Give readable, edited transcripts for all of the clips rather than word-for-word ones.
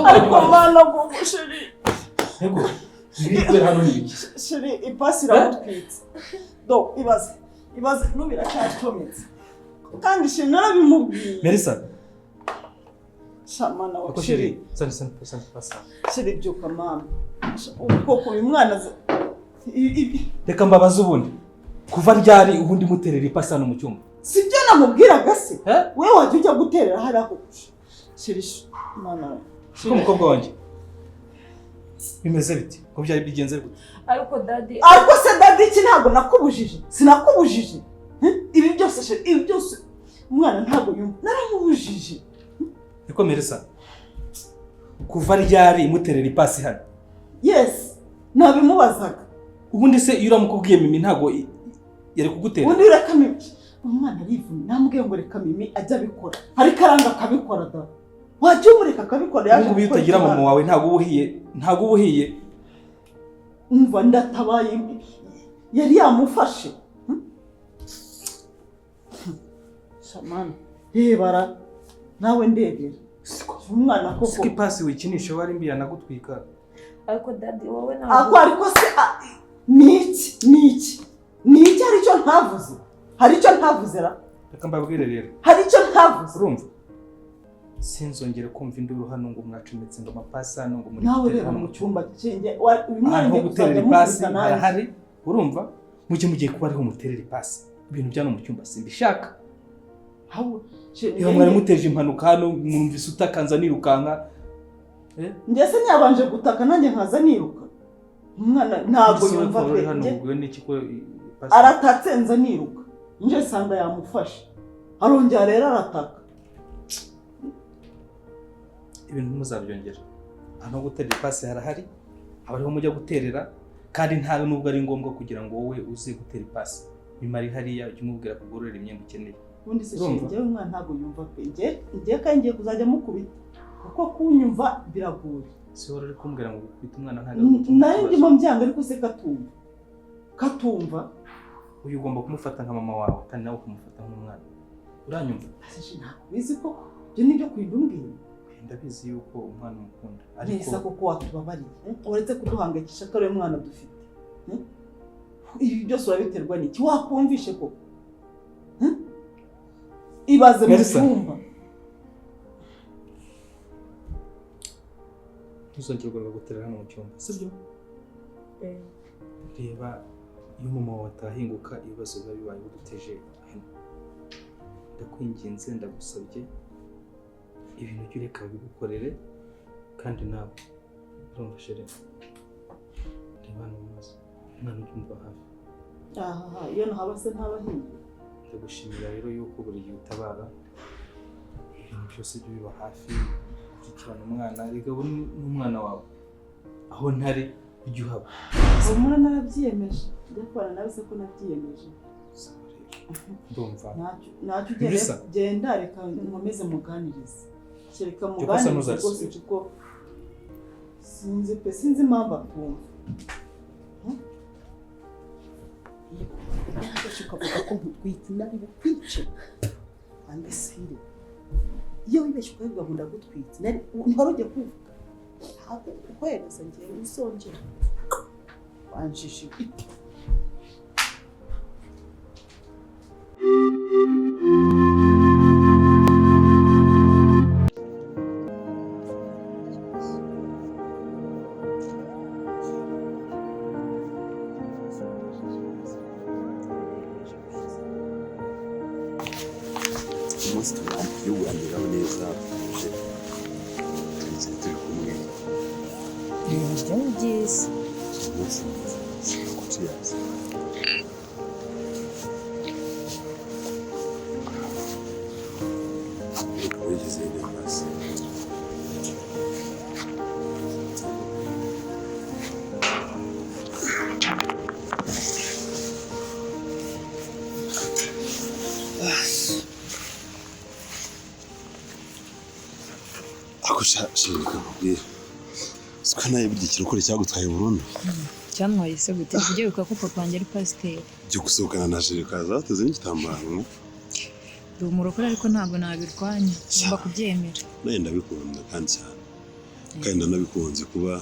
ariko mana ngo sheri yego biri hano n'ibiki sheri ipasi iramutwitse do ibaze nubira cyacometse kandi sheri narabimubwiye Merisa shamana wa sheri sana pasa sheri byuka mama koko uyu mwana reka mbabaza ubundi kuva ryari ubundi muterera ipasi hano mu cyumba sibyo namubwiraga se wewe wajya ujya guterera hariya koko sheri mana ko mukobwa wanjye bimeze biti ko byari bigenze gute ariko se dadi iki ntabwo nakubujije sinakubujije ibi byose sheri ibi byose umwana ntabwo yumva naramubujije niko Merisa kuva ryari muterera ipasi hano yes nabimubazaga ubundi se iyo uramukubwiye Mimi ntabwo yari kugutera ubundi reka Mimi umwana arivuna namubwiye ngo reka Mimi ajya abikora ariko aranga akabikora da wajya umureka akabikora yaje ngo bitagira mama wawe ntabwo ubuhiye umva ndatabaye yari yamufashe shamana rebara nawe ndebera umwana koko siki pasi wikinisha wari mbi yanagutwika ariko dadi wowe ntabwo ariko se niki aricyo ntavuze hari icyo ntavuze ra reka mbabwire rero hari icyo ntavuze urumva sinzongere kumva induru hano ngo mwacometse ngo amapasi hano ngo muri nawe rero mu cyumba cyenge uyu mwana ngiye guterera ipasi harahari urumva mugiye kuba ariho muterera ipasi ibintu byano mu cyumba simbishaka iyo mwari muteje impanuka hano mwumvise utakanza nirukanka ndetse nyabanje gutaka nanjye nkaza niruka umwana ntabwo yumva pe aratatse nza niruka nje sanga yamufashe arongera rero arataka ibintu muzabyongera hano guterera ipasi harahari abariho mujya guterera kandi ntawe nubwo ari ngombwa kugira ngo wowe uze gutera ipasi bimari hariya ujye umubwira kugorora imyenda ukeneye ubundi se njyewe umwana ntabwo yumva pe njye kandi ngiye kuzajya mukubita kuko kunyumva biragoye si wowe uri kumbwira ngo gukubita umwana ntabwo nari ndimo mbyanga ariko se katumva uyu ugomba kumufata nka mama wawe kandi nawe ukamufata nk'umwana uranyumva ntabwo bizi ko ibyo nibyo kurinda umbwira ndabizi yuko umwana umukunda neza koko watubabariye uretse kuduhangayikisha ko ari we mwana dufite ibi byose urabiterwa n'iki wakumvishe koko ibaze mu cyumba ntuzongere guterera hano mu cyumba sibyo reba iyo mama wawe atahinguka ibibazo biba bibaye uduteje hano ndakwinginze ndagusabye ibintu ujye ureka bigukorere kandi nawe urumva shere reba hano mu maso umwana ubyumva hafi iyo ntaba se ntabahinga ndagushimira rero yuko buri gihe utabara ibintu byose byo biba hafi ukikirana umwana reka ubu n'umwana wawe aho ntari ujye uhaba umwana narabyiyemeje ndakora nawe se ko nabyiyemeje ndumva ntacyo ugere genda reka nkomeze muganirize kereka muganirize rwose kuko sinzi impamvu akumva ukavuga ko nkutwite nari bukwice kandi sire iyo wibeshye ukavuga ngo ndagutwite ntihora ujya kuvuga ntabwo ukohereza ngewe usongera wanjije ibiti umunsi tuwurangira neza turi kumwe ibintu byari byiza umunsi ntabwo tuyazi reka wigeze inama se shirika kubwira siko naye burya ikirokore cyagutwaye burundu cyantwaye se gute kugiruka ko papa wanjye ari pasiteri byo gusohokana na shirika zateze n'igitambaro ndi umurokore ariko ntabwo nabirwanya ngomba kubyemera. nawe ndabikunda kandi cyane kandi ndanabikunze kuba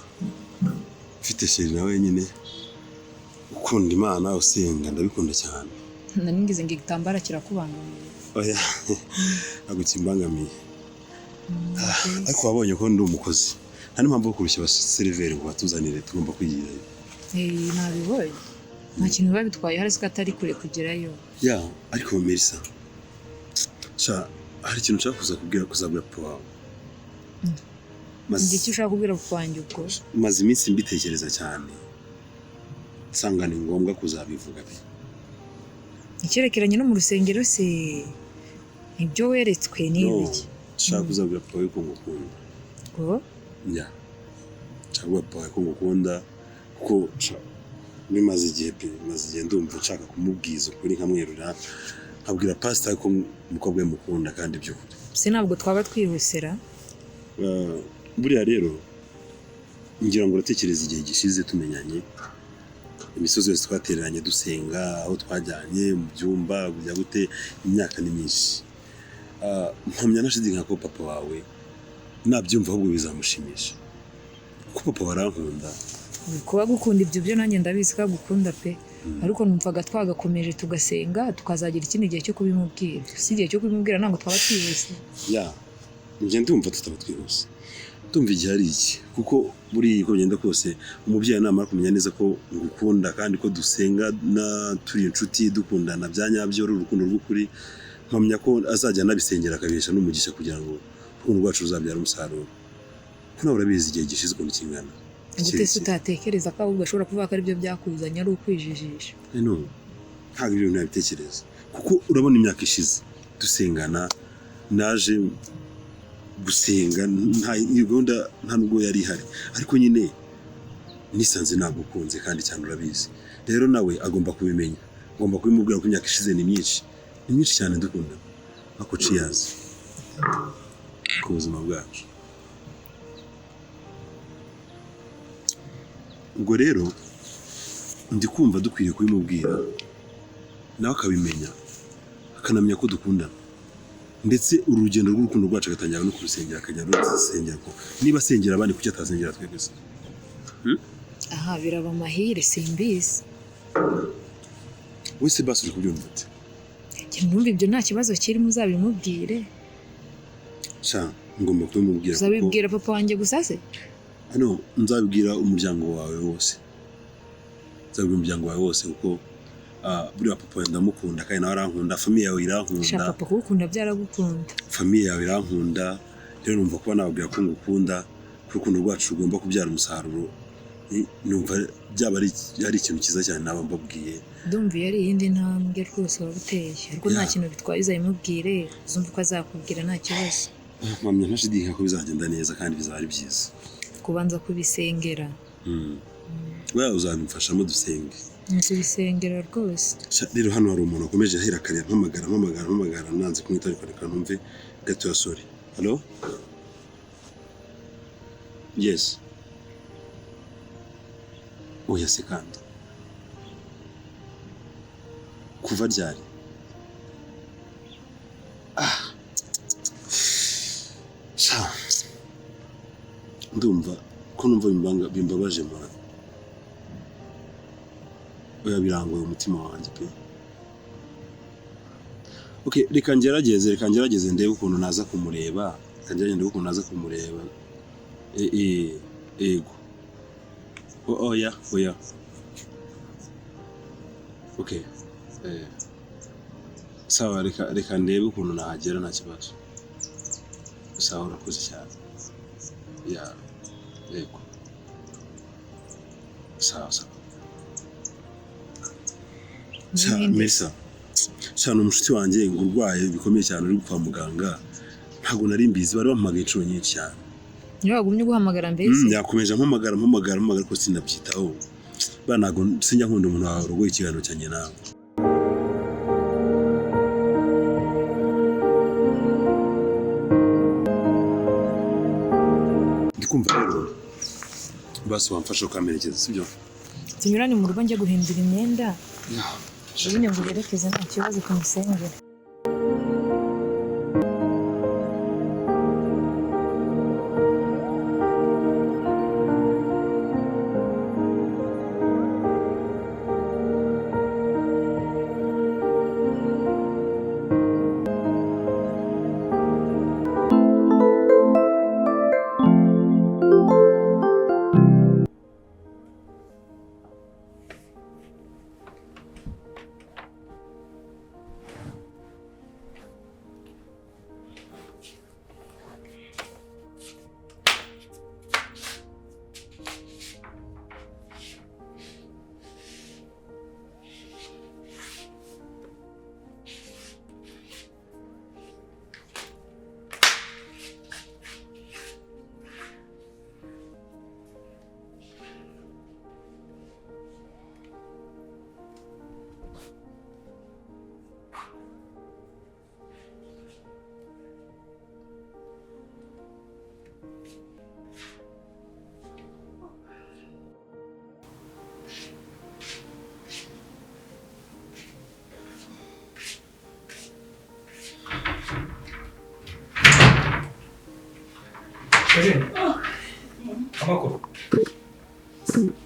ufite sheri nawe nyine ukunda Imana usenga ndabikunda cyane. Naningize ngo igitambara kirakubangamiye. Oya ntabwo kimbangamiye ariko wabonye ko ndi umukozi nta n'impamvu yo kurushya abaseriveri ngo batuzanire tugomba kwigirayo. Nabibonye nta kintu biba bitwaye hari se atari kure kugerayo. Ya ariko Merisa hari ikintu nshaka kuzabwira papa wawe. Ndi icyo ushaka kubwira papa wanjye ubwo? Maze iminsi mbitekereza cyane nsanga ni ngombwa kuzabivuga pe. Icyerekeranye no mu rusengero se ibyo weretswe n'ibiki? Nshaka kuzabwira papa wawe ko ngukunda. Ya nshaka papa wawe ko ngukunda kuko bimaze igihe ndumva nshaka kumubwiza ukuri nkamwerura nkabwira pastor ko umukobwa we mukunda kandi by'ukuri. Se ntabwo twaba twihusera? Buriya rero ngira ngo uratekereza igihe gishize tumenyanye imisozi yose twatereranye dusenga aho twajyanye mu byumba kujya gute imyaka ni myinshi. Mpamya nashidinga ko papa wawe nabyumva ahubwo bizamushimisha kuko papa warankunda. Kuba gukunda ibyo byo nanjye ndabizi ko agukunda pe ariko numvaga twagakomeje tugasenga tukazagira ikindi gihe cyo kubimubwira. Si igihe cyo kubimubwira ntabwo twaba twihuse. Ya njye ndumva tutaba twihuse ndumva igihe ari iki kuko buri uko bigenda kose umubyeyi namara kumenya neza ko ngukunda kandi ko dusenga na turi inshuti dukundana bya nyabyo urukundo rw'ukuri mpamya ko azajya nabisengera akabesha n'umugisha kugira ngo urukundo rwacu ruzabyara umusaruro. Kuko urabizi igihe gishize ukuntu kingana. Gute se utatekereza ko ahubwo ashobora kuvuga ko ari byo byakuzanye ari ukwijijisha? Ntabwo ibyo nabitekereza kuko urabona imyaka ishize dusengana naje gusenga nta gahunda nta nubwo yari ihari ariko nyine nisanze nagukunze kandi cyane urabizi rero nawe agomba kubimenya ngomba kubimubwira ko imyaka ishize ni myinshi cyane dukunda ako ciyazi ku buzima bwacu. Ubwo rero ndi kumva dukwiye kubimubwira nawe akabimenya akanamenya ko dukundana ndetse urugendo rw'urukundo rwacu agatangira no kurusengera akajya rusengera ko niba asengera abandi kuki atazengera twebwe se. Biraba amahire simbizi. Wese basi uri kubyumva ute? Numva ibyo nta kibazo kiri muzabimubwire. Ngomba kubimubwira. Uzabibwira papa wanjye gusa se? Nzabibwira umuryango wawe wose. Kuko buriya papa ndamukunda kandi nawe arankunda famiye yawe irankunda. Shaka papa kugukunda byaragukunda. Famiye yawe irankunda rero numva kuba nababwira ko ngukunda urukundo rwacu rugomba kubyara umusaruro. Numva byaba ari ikintu cyiza cyane naba mbabwiye. Ndumva yari iyindi ntambwe rwose wabuteye ariko nta kintu bitwaye uzabimubwire uzumva ko azakubwira nta kibazo. Mpamya ntashidinga ko bizagenda neza kandi bizaba ari byiza. Kubanza kubisengera. Wewe uzabimfashamo dusenge. Tubisengera rwose. Rero hano hari umuntu akomeje ahera kare mpamagara nanze kumwita ariko reka numve gato ya sorry. Hello? Yes. Oya sekanda. Kuva ryari? Ndumva ko numva bimbabaje mwana. Oya birangoye umutima wanjye pe. Okay, reka ngerageze ndebe ukuntu naza kumureba. Ego. Oya. Okay. Sawa reka ndebe ukuntu nahagera nta kibazo. Sawa urakoze cyane. Ya. Ego. Sawa. Merisa. Cyane umushuti wanjye urwaye bikomeye cyane uri kwa muganga. Ntago nari mbizi bari bampamagaye inshuro nyinshi cyane. Niyo wagumye guhamagara mbese? Yakomeje mpamagara ko sinabyitaho. Banago sinjya nkunda umuntu wawe urwaye ikiganiro cyanye nawe. Ndikumva rero basi wamfasha ukamerekeza sibyo? Tunyurane mu rugo njye guhindura imyenda. Ubundi ngo yerekeze nta kibazo kumusengera. Chérie. Amakuru.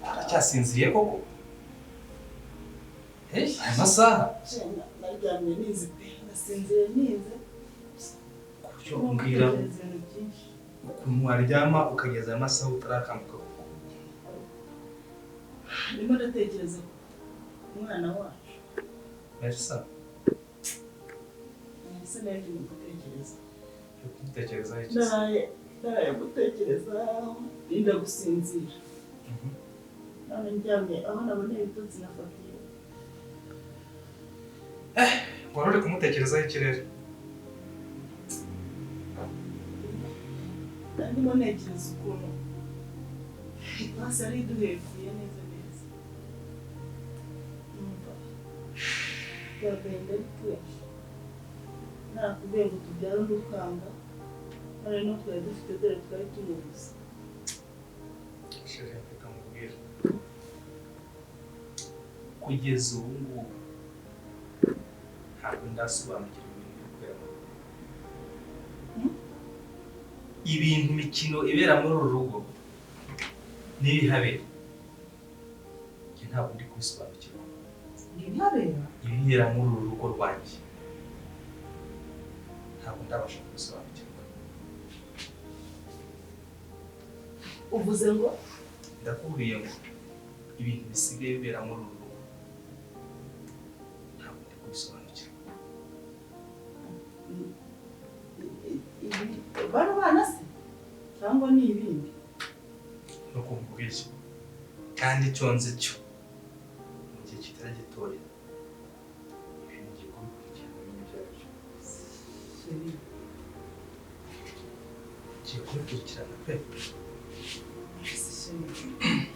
Aracyasinziriye koko? Amasaha. Naryamye nize pe. Nasinziriye nize. Kucyo umbwira ukuntu waryama ukageza amasaha utarakanguka. Ndimo ndatekereza umwana wacu. Merisa. Merisa nawe ndimo gutekereza. Gutekereza iki? Ndaraye gutekereza ndinda gusinzira. None ndyamye aho naboneye ibitotsi nafatiye. Warore kumutekerezaho iki rero? Ndimo ntekereza ukuntu basi ari duhekuye neza neza. Agahinda ari kenshi. Nakubwiye ngo tubyara udukanga. None no twari dufite dore twari tumubuze. Chérie, reka mubwire. Kugeza ubu ngubu ntabwo ndasobanukirwa ibintu biri kubera mu rugo. Ibintu imikino ibera muri uru rugo n'ibihabera. Njye ntabwo ndi kubisobanukirwa. Ibihabera? Ibibera muri uru rugo rwanjye. Ntabwo ndabasha kubisobanukirwa. Uvuze ngo? Ndakubwiye ngo ibintu bisigaye bibera muri uru rugo ntabwo ndi kubisobanukirwa. Bano bana se? Cyangwa ni ibindi? No kumubwiye kandi icyo nzi cyo mu gihe kitari gitoya ibintu ngiye kubikurikirana ibintu ibyo ari byo. Ngiye kubikurikirana pe.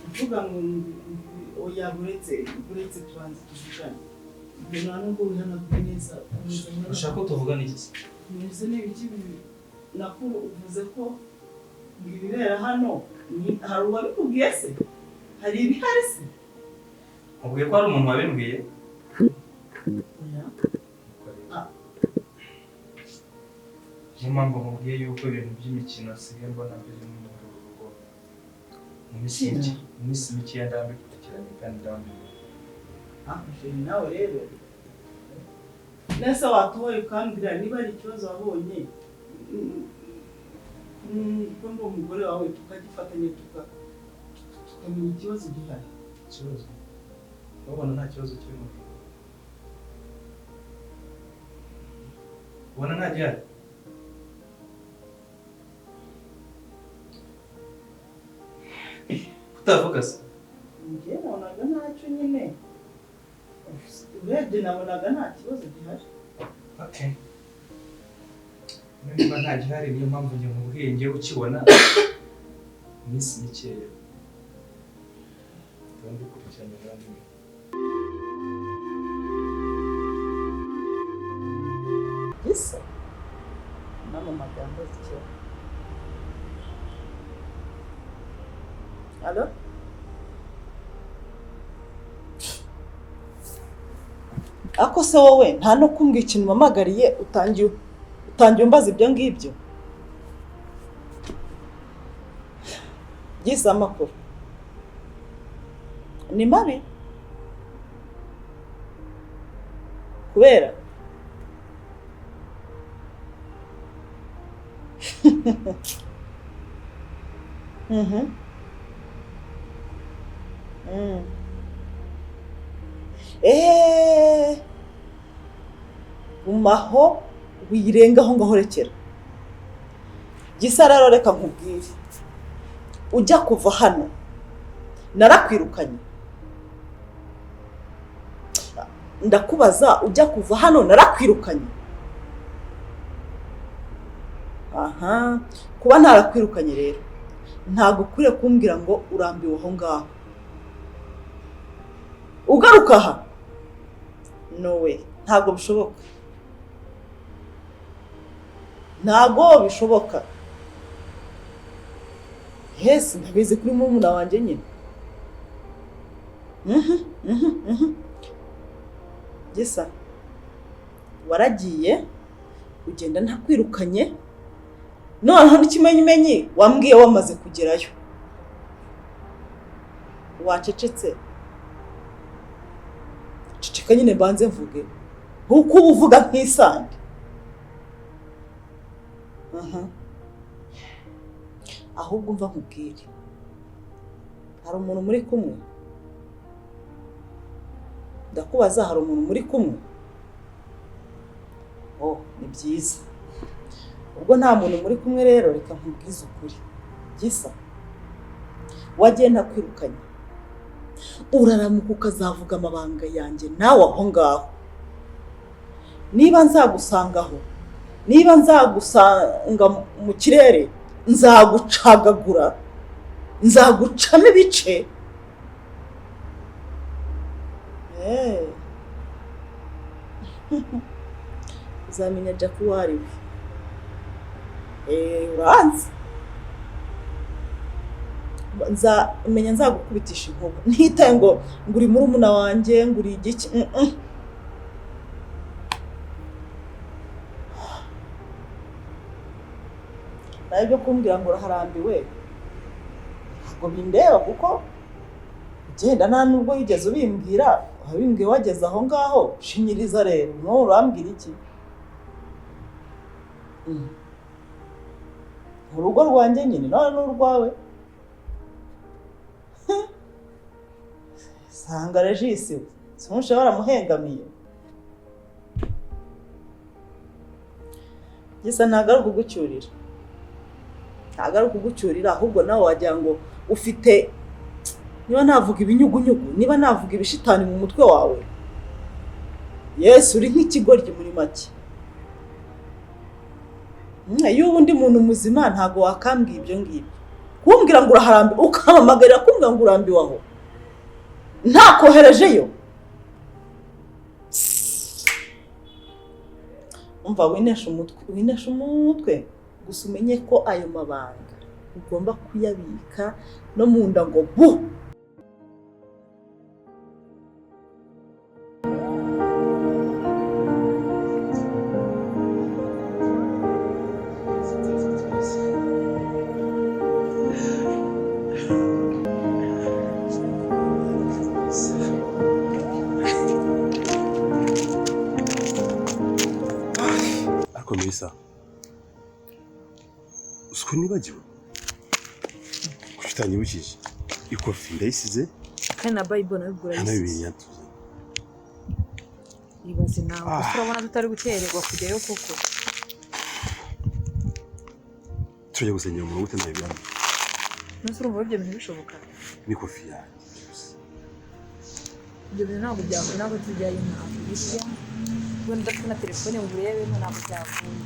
Uvuga ngo oya buretse tubanze tuvugane. Ibyo nta nubwo wihanaguye neza. Ushaka ko tuvugana iki se? Mbese n'ibiki nakuru uvuze ko ibibera hano hari uwabikubwiye se? Hari ibihari se? Mubwiye ko hari umuntu wabimbwiye? Oya. Niyo mpamvu mubwiye yuko ibintu by'imikino asigaye mbona biri muri uru rugo. Mu minsi mike ndambikurikiranye kandi ndambiwe. Sheri nawe rero nese watoye ukambwira niba ari ikibazo wabonye ko ndi umugore wawe tukagifatanya tukamenya ikibazo gihari. Ikibazo? Ubona nta kibazo kiri mu rugo? Ubona nta gihari? Utavuga se? Njye nabonaga ntacyo nyine. Urebye nabonaga nta kibazo gihari. Okay. Niba nta gihari niyo mpamvu njye mubwiye njye ukibona iminsi mikeya. Ndambikurikiranye kandi Gisa nama magambo zicyo. Allo? Ako se wowe nta no kumbwira ikintu mpamagariye utangiye umbaza ibyo ngibyo. Gisa amakuru ni mabi kubera umaho wirengaho ngaho rekera. Gisa rero reka nkubwire ujya kuva hano narakwirukanye. Ndakubaza ujya kuva hano narakwirukanye. Aha kuba ntarakwirukanye rero ntago ukwiye kumbwira ngo urambiwe aho ngaho ugaruka aha. No way, ntago bishoboka. Ntago bishoboka. Yes, ndabizi kuri mumuna wanjye nyine. Gisa waragiye ugenda ntakwirukanye noneho n'ikimenyimenyi wambwiye wamaze kugerayo wacecetse ceceka nyine mbanze mvuge nkuko uba uvuga nk'isandi. Ahubwo umva nkubwire, hari umuntu muri kumwe? Ndakubaza, hari umuntu muri kumwe? Ni byiza. Ubwo nta muntu muri kumwe rero, reka nkubwize ukuri. Gisa wagiye ntakwirukanye, uraramuka ukazavuga amabanga yanjye nawe aho ngaho. Niba nzagusangaho, niba nzagusanga mu kirere, nzagucagagura, nzagucamo ibice. Uzamenya Jack uwo ari we. Uranzi nzamenya nzagukubitisha inkuba, ntitaye ngo uri murumuna wanjye, ngo uri igiki. nawe byo kumbwira ngo uraharambiwe ntabwo bindeba, kuko ugenda nta nubwo yigeze ubimbwira. Wabimbwiye wageze aho ngaho, shinyiriza rero. No, urambwira iki? Urugo rwanjye nyine, none n'urwawe. Sanga Regis we, simushe waramuhengamiye. Gisa ntago ari kugucyurira, ntago ari kugucyurira, ahubwo nawe wagira ngo ufite, niba navuga ibinyugunyugu, niba navuga ibishitani mu mutwe wawe. Yesu, uri nk'ikigoryi muri make. Iyo undi muntu muzima ntago wakambwiye ibyo ngibyo. Kumbwira ngo uraharambi, ukamamagarira kumbwira ngo urambiwe aho, ntakoherejeyo. Umva winesha umutwe, gusa umenye ko ayo mabanga ugomba kuyabika no mu nda ngo bu. Merisa, usko nibagiwe kufitanyibukije ikofi ndayisize kandi na Bible nabigura yisize. Ibaze nawe urabona tutari gukererwa kujyayo koko. Tujya gusenyera umuntu gute nayo byamye. Nose urumva ibyo bintu bishoboka? Ni kofi ya. Ibyo bintu ntabwo byakora, ntabwo tujyayo ntabwo bisya. Wenda ndafite na telefone ngo urebe ntabwo byakunda.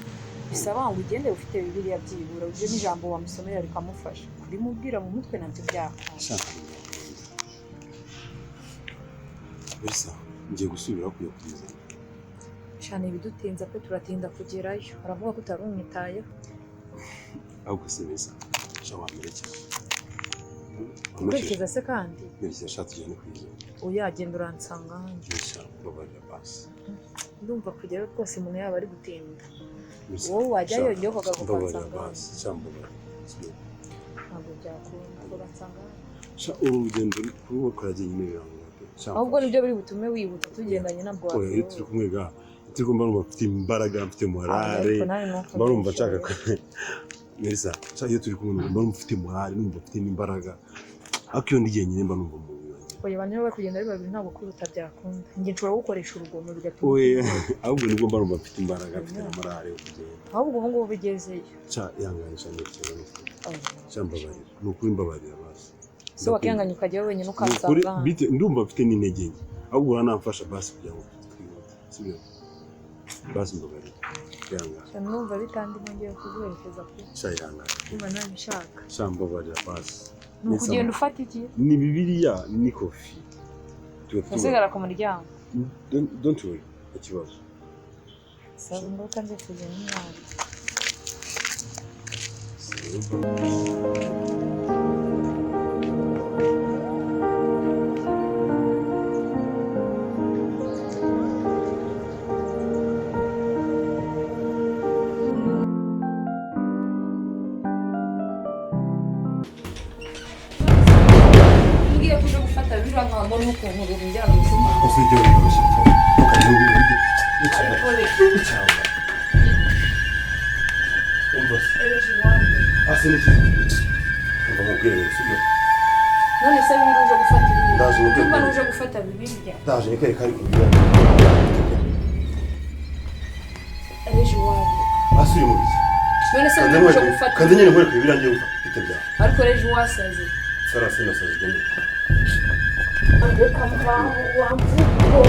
Bisaba ngo ugende ufite Bibiliya byibura, uje n'ijambo wamusomera rikamufasha. Kurimubwira mu mutwe nabyo byakunda. Merisa, ngiye gusubira kuya kwiza. Cyane ibidutinza pe turatinda kugerayo. Aravuga ko utarumwitayeho. Ahubwo se Merisa, shawa merekeza. Merekeza se kandi? Merisa shatujyane kwiza. Oya genda uransanga hano. Babarira basi. Ndumva kugera rwose umuntu yaba ari gutinda. Wowe wajyayo njye ukagukansanga. Ntabwo byakunda uransanga. Sha urugendo rwo kurajya nyine birango. Ahubwo nibyo biri butume wihuta tugendanye nabwo. Oya turi kumwe ga. Turi kumva numva mfite imbaraga, mfite morale. Barumva nshaka ko Merisa, iyo turi kumwe numva mfite morale, numva mfite n'imbaraga. Akiyo ndigiye nyine mba numva mu oya banyo bari kugenda bibabiri ntabwo kuruta byakunda. Ngiye nshobora gukoresha urugomo bigatuma. Oya ahubwo nibwo mba numva mfite imbaraga, mfite morale yo kugenda. Ahubwo ubu ngubu bigezeyo. Cha yanganisha n'icyo. Cyambabarira. Nukuri mbabarira basi. So wakihanganya ukajya wenyine ukansanga. Bite ndumva mfite n'intege nke. Ahubwo uranamfasha basi kugira ngo twihuta. Sibyo? Basi mbabarira. Yanga. Cyane numva bitandimo ngiye kuguherekeza ku. Cha yanga. Niba nabishaka. Cyambabarira basi. Nukugenda ufata iki? Ni Bibiliya ni kofi. Usigara ku muryango. Don't worry. Ikibazo. Sasa ngo kanze kugenda tuje gufata biriya nkamo n'ukuntu urungira mu cyumba gusa ibyo biroroshye ntukajye ariko cyangwa umva ejo wande ase n'iki umva mubwire sibyo none se biri uje gufata ibiri Ndaje mu cyumba rwego. uje gufata bibirya ndaje nikare kari kugira ejo wande asuri mu biki none se kandi uje gufata kandi nyine nkore kubirangiye ufa bite bya ariko ejo wasaze sara sina sazwe reka mvaho wamvugo